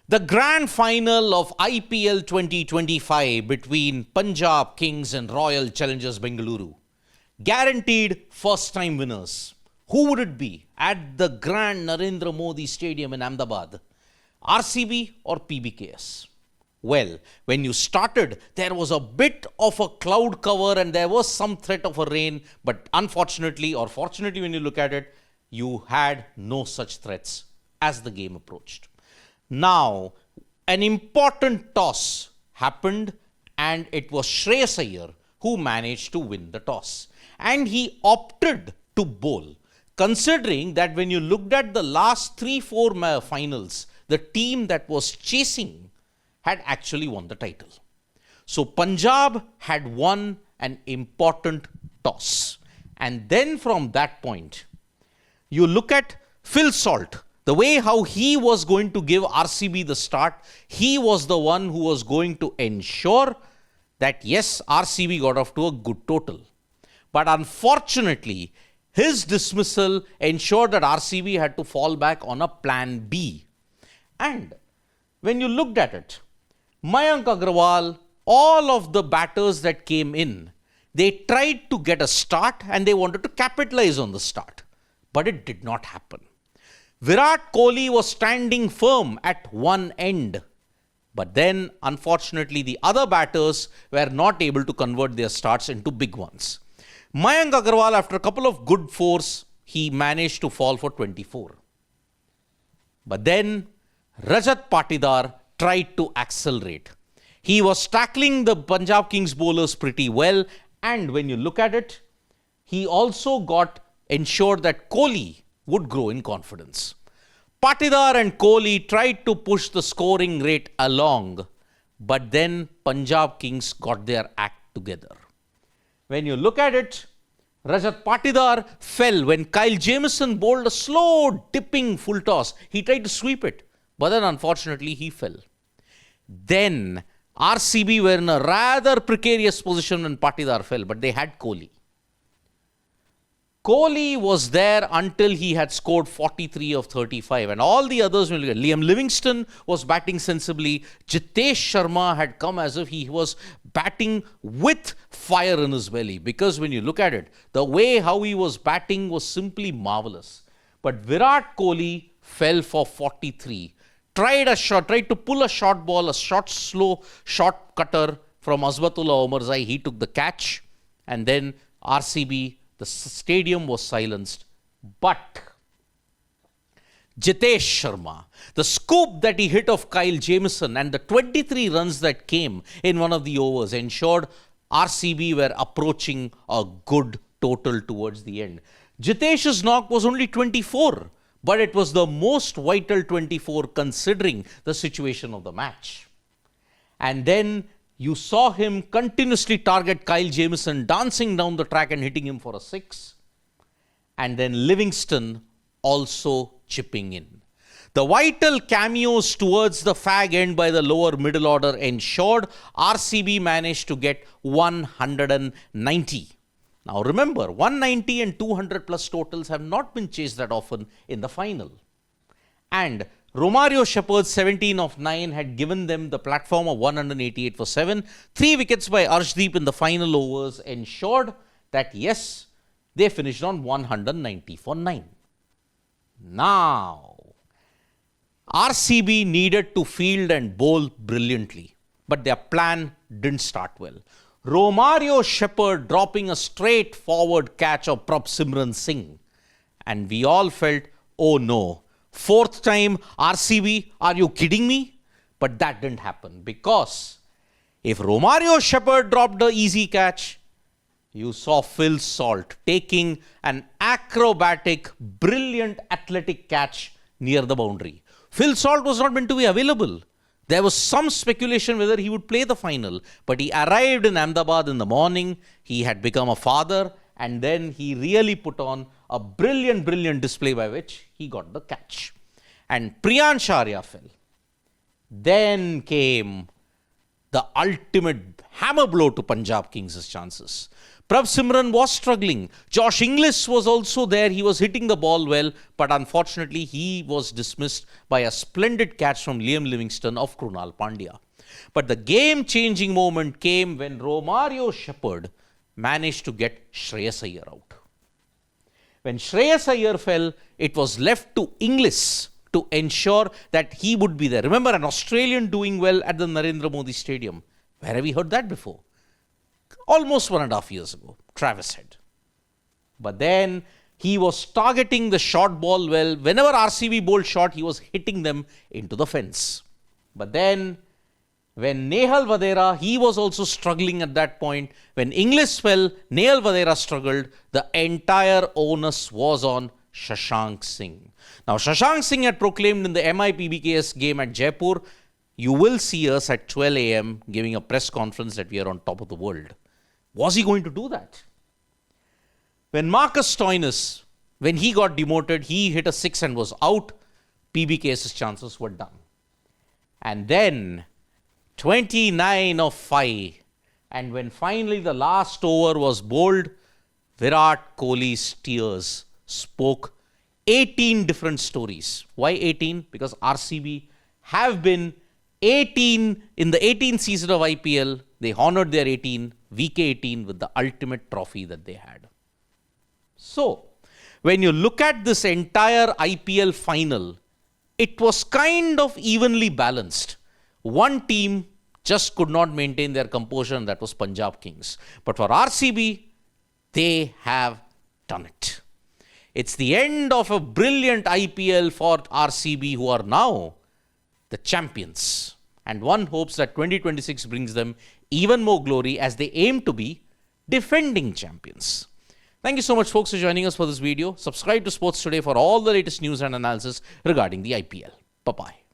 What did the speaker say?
The grand final of IPL 2025 between Punjab Kings and Royal Challengers Bengaluru. Guaranteed first-time winners. Who would it be at the grand Narendra Modi Stadium in Ahmedabad? RCB or PBKS? Well, when you started, there was a bit of a cloud cover and there was some threat of a rain, but unfortunately or fortunately when you look at it, you had no such threats as the game approached. Now, an important toss happened and it was Shreyas Iyer who managed to win the toss. And he opted to bowl, considering that when you looked at the last 3-4 finals, the team that was chasing had actually won the title. So Punjab had won an important toss. And then from that point, you look at Phil Salt. The way how he was going to give RCB the start, he was the one who was going to ensure that yes, RCB got off to a good total. But unfortunately, his dismissal ensured that RCB had to fall back on a plan B. And when you looked at it, Mayank Agarwal, all of the batters that came in, they tried to get a start and they wanted to capitalize on the start. But it did not happen. Virat Kohli was standing firm at one end. But then, unfortunately, the other batters were not able to convert their starts into big ones. Mayank Agarwal, after a couple of good fours, he managed to fall for 24. But then, Rajat Patidar tried to accelerate. He was tackling the Punjab Kings bowlers pretty well. And when you look at it, he also ensured that Kohli would grow in confidence. Patidar and Kohli tried to push the scoring rate along, but then Punjab Kings got their act together. When you look at it, Rajat Patidar fell when Kyle Jamieson bowled a slow dipping full toss. He tried to sweep it, but then unfortunately he fell. Then RCB were in a rather precarious position when Patidar fell, but they had Kohli. Kohli was there until he had scored 43 of 35 and all the others, Liam Livingstone was batting sensibly. Jitesh Sharma had come as if he was batting with fire in his belly, because when you look at it, the way how he was batting was simply marvelous. But Virat Kohli fell for 43. Tried to pull a short ball, a slow short cutter from Azbatullah Omarzai. He took the catch and then RCB, the stadium was silenced. But Jitesh Sharma, the scoop that he hit of Kyle Jamieson and the 23 runs that came in one of the overs ensured RCB were approaching a good total towards the end. Jitesh's knock was only 24, but it was the most vital 24 considering the situation of the match. And then you saw him continuously target Kyle Jamieson, dancing down the track and hitting him for a 6. And then Livingstone also chipping in. The vital cameos towards the fag end by the lower middle order ensured RCB managed to get 190. Now remember, 190 and 200 plus totals have not been chased that often in the final. And Romario Shepherd's 17 of 9 had given them the platform of 188 for 7. 3 wickets by Arshdeep in the final overs ensured that yes, they finished on 190 for 9. Now, RCB needed to field and bowl brilliantly, but their plan didn't start well. Romario Shepherd dropping a straightforward catch of Prabh Simran Singh. And we all felt, oh no, 4th time RCB, are you kidding me? But that didn't happen, because if Romario Shepherd dropped the easy catch, you saw Phil Salt taking an acrobatic, brilliant athletic catch near the boundary. Phil Salt was not meant to be available. There was some speculation whether he would play the final, but he arrived in Ahmedabad in the morning. He had become a father, and then he really put on a brilliant display by which he got the catch. And Priyansh Arya fell. Then came the ultimate hammer blow to Punjab Kings' chances. Prav Simran was struggling. Josh Inglis was also there. He was hitting the ball well, but unfortunately, he was dismissed by a splendid catch from Liam Livingstone of Krunal Pandya. But the game-changing moment came when Romario Shepherd managed to get Shreyas Iyer out. When Shreyas Iyer fell, it was left to Inglis to ensure that he would be there. Remember, an Australian doing well at the Narendra Modi Stadium. Where have we heard that before? Almost 1.5 years ago, Travis Head. But then he was targeting the short ball well. Whenever RCB bowled short, he was hitting them into the fence. But then when Nehal Vadera, he was also struggling at that point. When Inglis fell, Nehal Vadera struggled. The entire onus was on Shashank Singh. Now, Shashank Singh had proclaimed in the PBKS game at Jaipur, you will see us at 12 a.m. giving a press conference that we are on top of the world. Was he going to do that? When Marcus Stoinis, when he got demoted, he hit a 6 and was out, PBKS's chances were done. And then 29 of 5. And when finally the last over was bowled, Virat Kohli's tears spoke 18 different stories. Why 18? Because RCB have been 18 in the 18th season of IPL. They honored their 18, VK18 with the ultimate trophy that they had. So, when you look at this entire IPL final, it was kind of evenly balanced. One team just could not maintain their composure, and that was Punjab Kings. But for RCB, they have done it. It's the end of a brilliant IPL for RCB, who are now the champions. And one hopes that 2026 brings them even more glory as they aim to be defending champions. Thank you so much, folks, for joining us for this video. Subscribe to Sports Today for all the latest news and analysis regarding the IPL. Bye-bye.